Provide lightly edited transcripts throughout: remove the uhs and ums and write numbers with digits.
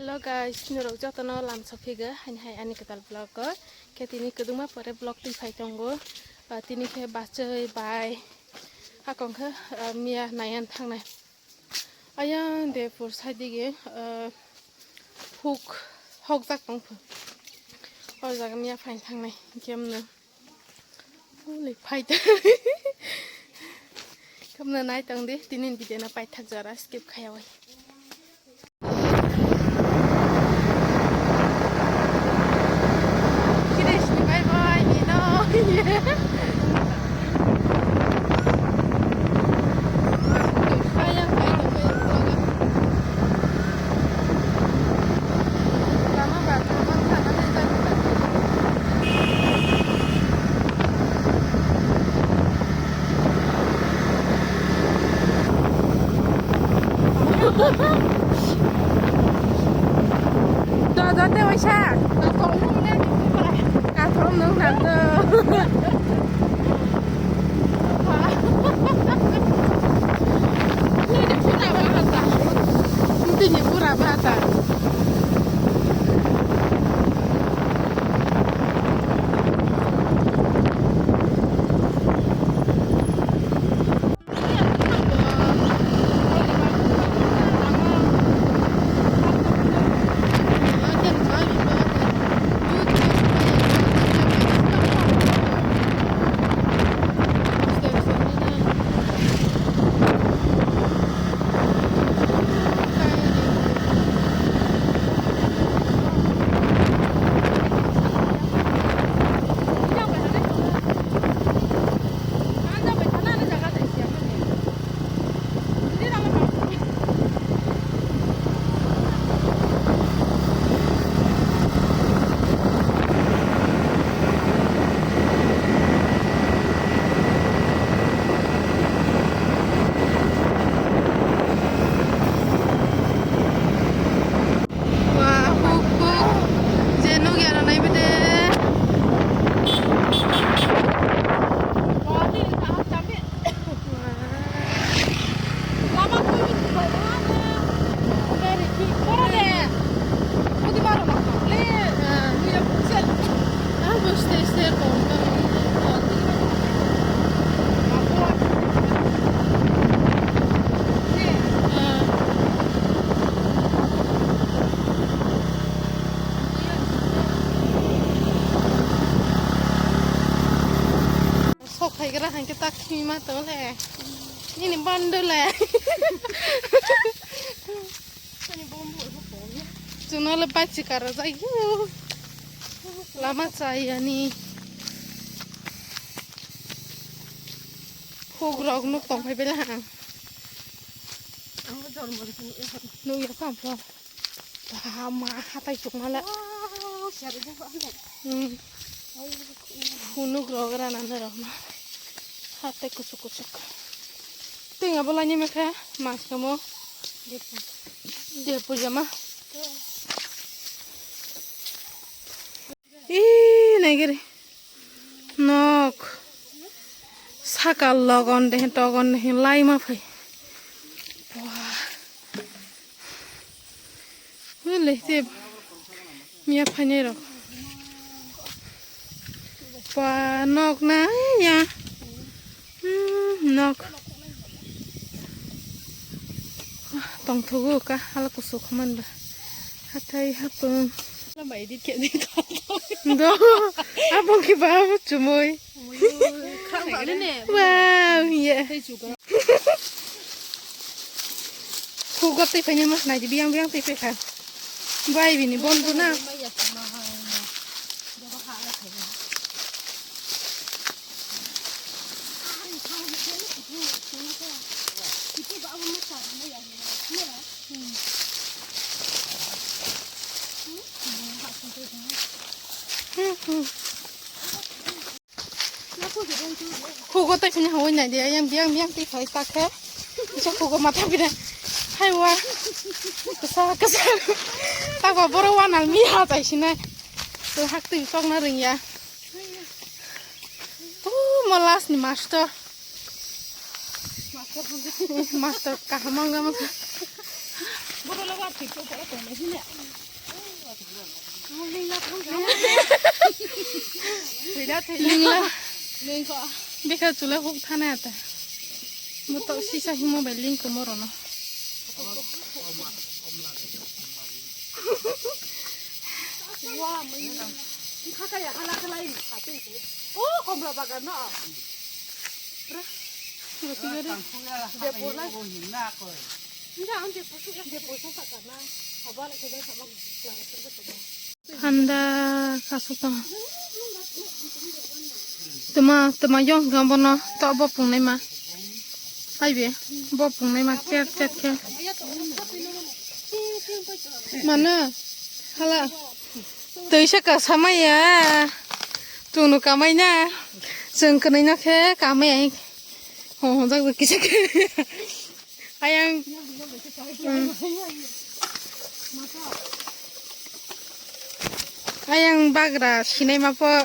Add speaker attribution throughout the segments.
Speaker 1: Hello guys, nurok jotono lam sophiga hai ani ketal vlog ko ke tini keduma pore vlog ti phai tongo tini ke bachoi bai hakong khe mia nayan thangnai aya de pur sadige hok jak tong o jaga mia phai thangnai kemno le phai ta kamna nai tong de tinin video na pai thak jara skip khayawai Đó tiêu ai xa cả thôn nướng nắng ini pura bahasa Thầy cái ra hàng cái taxi mà tớ lẹ nhìn này bắn đôi lẹ chúng nó là bát chỉ cả rồi dây lama saya ni khô rau nước tổng phải bên hàng nuôi ya phạm phong mà tay chụp nó lại nước rau cái này rồi mà hati kusuk-kusuk. Tinggal bolanya mereka, mas kamu. Dia puja mah. Ih, negeri. Nok. Sahka lowgang deh, togon deh, lai mah fai. Wah. Boleh sih. Mia panero. Pa nok na ya. Nok tong thugu ka hala kusuk man ba hatai hapung la bai dit ke dit do abong ki ba chumoi khang ba ne wow ye khu gap tai phanya mas nai biang biang tai phe kha bai bi ni bon bu na khu có tay phun hôi này thì em biếng tí phải ta khé cho khu có mặt thằng này hay quá cái sao ta có bơ rau nào mi hạt ấy xin này tôi hắc từ phong nó rình ya malas ni master master kahamang gama boro lewat Linh biết là chú lấy hút than này ta một tàu xí xa hi mua bài linh của mua rồi nó
Speaker 2: wow mình khá cái gì khá là khá tươi ô không là bạc nó
Speaker 1: Anda kasutang tuma yong gambo no to bo pung nei ma ai be bo pung nei ma ket ket ke mana hala tới sẽ cả sao mày à tụi nó cả mày nha dừng cái này nó khé cả mày hồ ra được cái gì ai ăn ai ăn bạc ra khi này mà po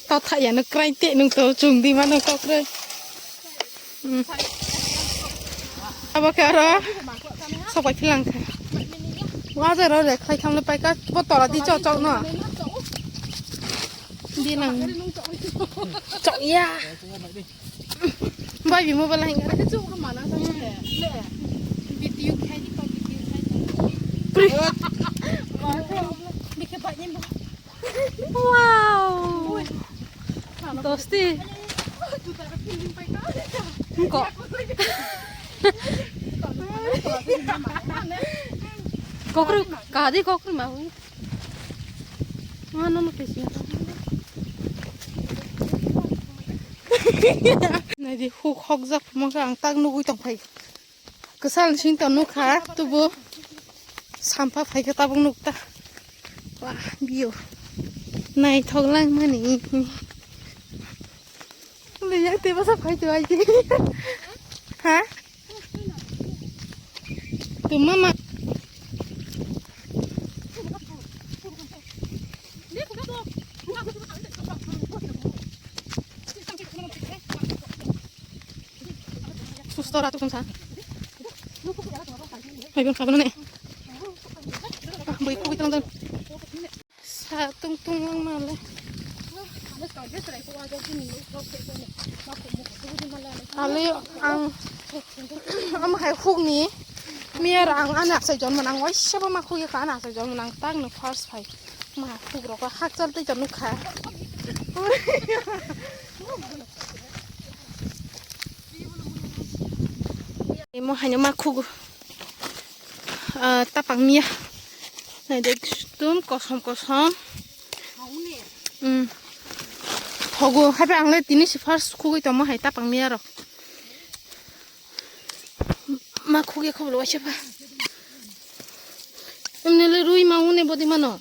Speaker 1: tao thấy nó cay tệ nó tao trùng đi mà nó cọc rồi apa kara sao phải philang thế quá giờ rồi để khai thăm lên bay cái bắt tỏ là đi chọn chọn nữa đi làm chọn ya bay vì mua vào lại cái cái chỗ mà nó sao thế video khai đi coi video khai đi cái bay nhìn wow tosti không có có cái cả đi có cái màu nó cái gì này thì hụt hộc giặc mà càng tăng nuôi tổng phải cứ sao xin tao nuôi khá tu bố sampah phải cái tao bông nuôi ta wah biu này thằng lang mà nè lấy những tiền sắp phải từ ai chứ hả từ mama Sustora tu kumsa. Hai bên phải bên này. Bơi cùi tông. Sa tung tung lang mà lên. Ali ang hai khúc ní. Mía ang anak sai jon manang wai siapa mak khúc ka anak sai jon manang tang no first fight. Ma khúc ro ka hak chal te jon nu kha. Mo hanya maku tapang mia này để tuôn kosong hogo hai bạn lên tini si first khu cái tao mo hai tapang mia rồi maku cái không lo siapa em nele rui mau ne bodi mano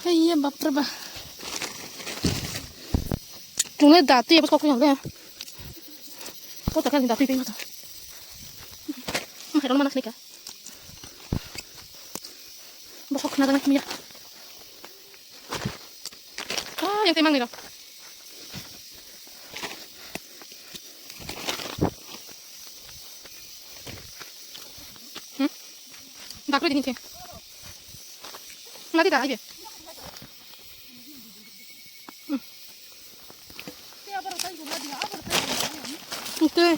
Speaker 1: hai ya baper ba chúng lên đá tuyệt có cái gì có tất cả những đá tuyệt bên đó mà nó mana sih bokok kena tangan mia yang temang nih loh tak perlu dinginkan nanti dah aja oke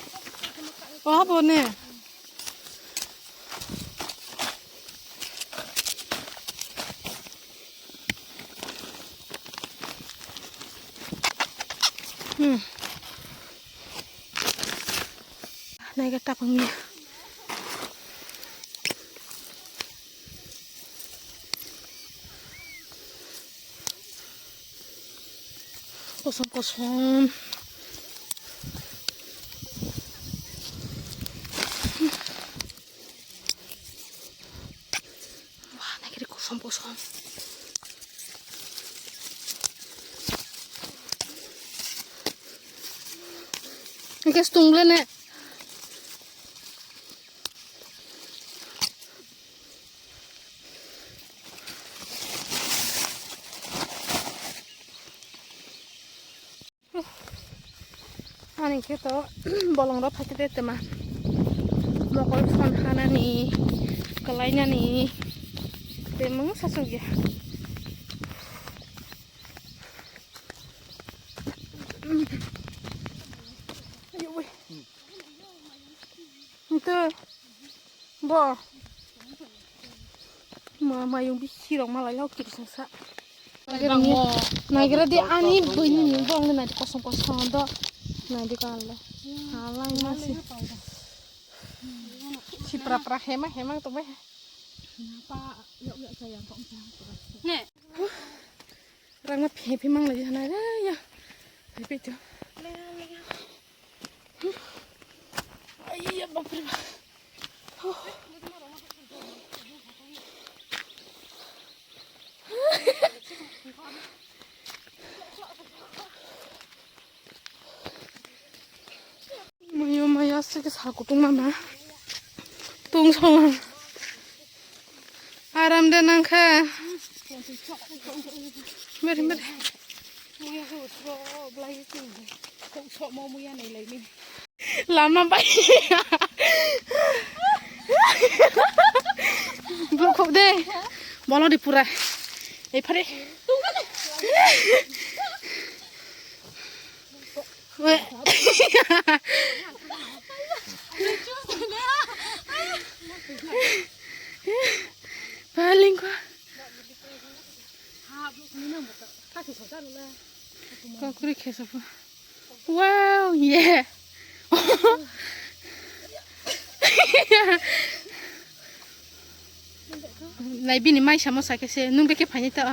Speaker 1: oh boleh này cái tapang mia kosong wah này cái kosong cái stung lên nè anh cái to bolong đó phải cái tết mà mokol son hana nih kelainya nih emang sasuk ya ayo weh itu bo mama yung bisirong malah lau kiri sangsa nagira di ani bunyi nimbong na di kosong do na di kala halai masih si pra hemang tuh beh
Speaker 2: Kenapa yuk sayang kok
Speaker 1: nek rangat hepi mang lagi sana ya hepi tuh iya baper Maya sih saku tung mama tung songan aram dan angka mari
Speaker 2: muya so belai itu kok sok mau muya nih lagi
Speaker 1: lama pak belum kok deh bolo di pura pare weh paling kok kok kuri kesapa wow yeah này bên này mai sao mà sai cái xe nung bé cái phải như thế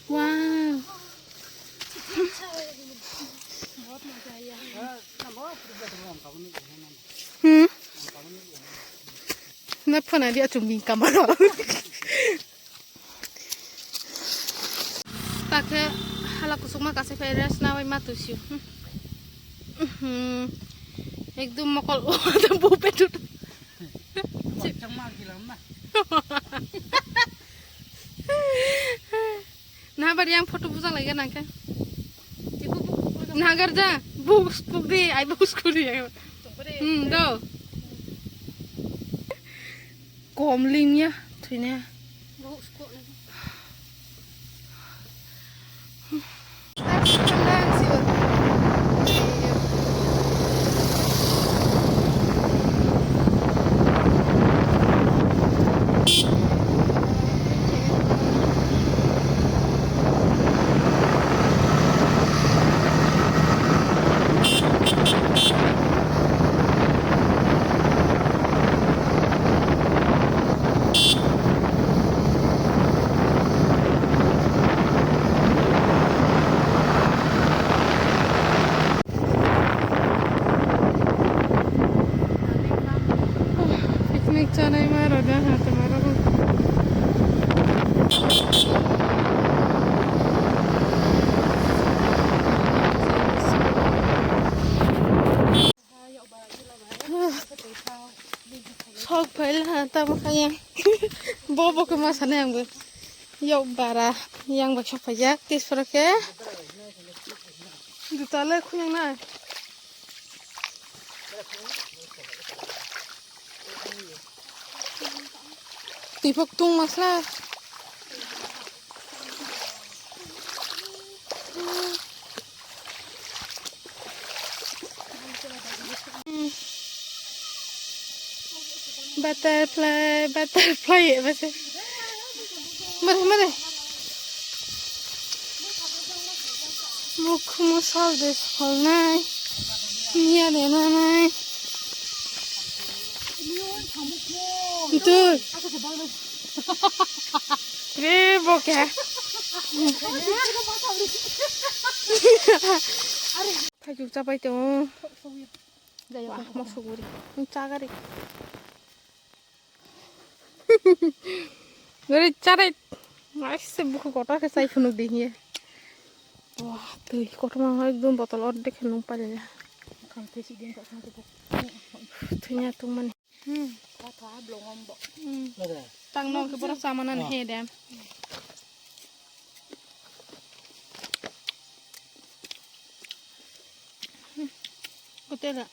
Speaker 1: wow nó phần này đi chuẩn bị cầm vào pakai hala kusuma kasih pedas nawai matusiu ekdum mokol ada bupet tuh nah bari yang foto pusang lagi nangka nah kerja bus di ay bus kuri ya do komlingnya tuh Canay maro dah hati maro sok bail hata makanya bobo ke masana yang gue yuk bara yang bakso pajak tis perke ditale kunyang na tipok tung maslah butterfly ya bahasa mari mukh musal des holnai nia denanai itu bok ya tajuk capai tuh wah masuk gurih mencari gurih cari masih buku kotor ke saya penuh dingin wah tuh kotor mah itu botol ordek numpah ya
Speaker 2: kalau presiden kok sampai
Speaker 1: ternyata tuh mana
Speaker 2: belum ngombok
Speaker 1: tang nong ke beras sama nan hedem 때려.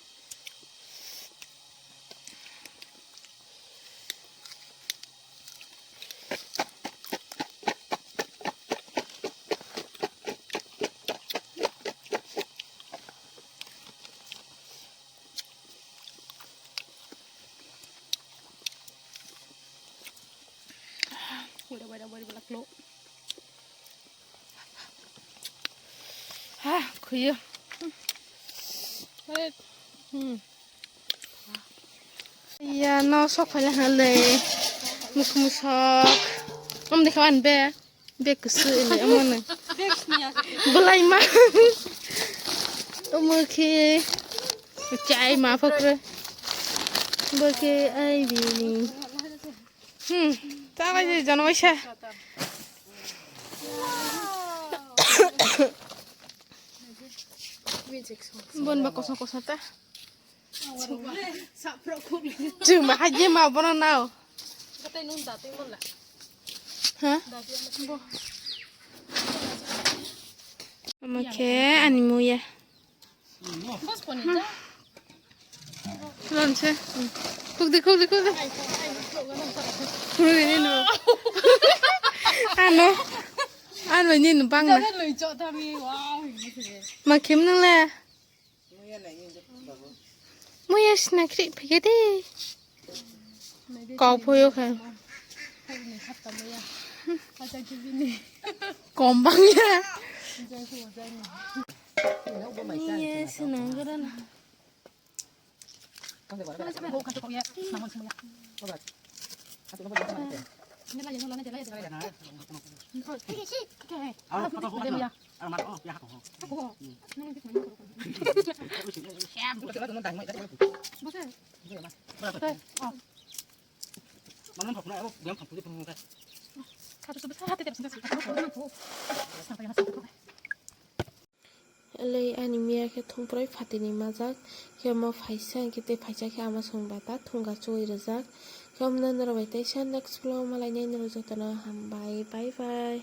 Speaker 1: Udah belak lo. Khuya. Ya, nó sốc phải là hả lệ. Mục sốc. Ông đi khám bé. Bé cứ sự này ông này. Bơ lây mà. Ông mơ khi. Chạy mà phật rồi. Bơ khi ai vì nì. Ta cái gì cho nó xa. Buồn bà kosong ta. Chứ mà hai dê màu bọn nào. Hả? Mà khé anh muya. Lần xe. Khúc đi. Khúc đi đi nữa. Ăn phải nhìn băng này. Mà kiếm năng là. Muya snack đi phải cái đi. Có phôi không? Còn băng nha. Yes, senang cái đó nè. Lei anemia ke thungprai phatini majak ke mo phaisa kite phaisa ke ama songbata thunga choi rajak ke omna narabai taisa next vlog malai nai naro jotona hambai bye bye.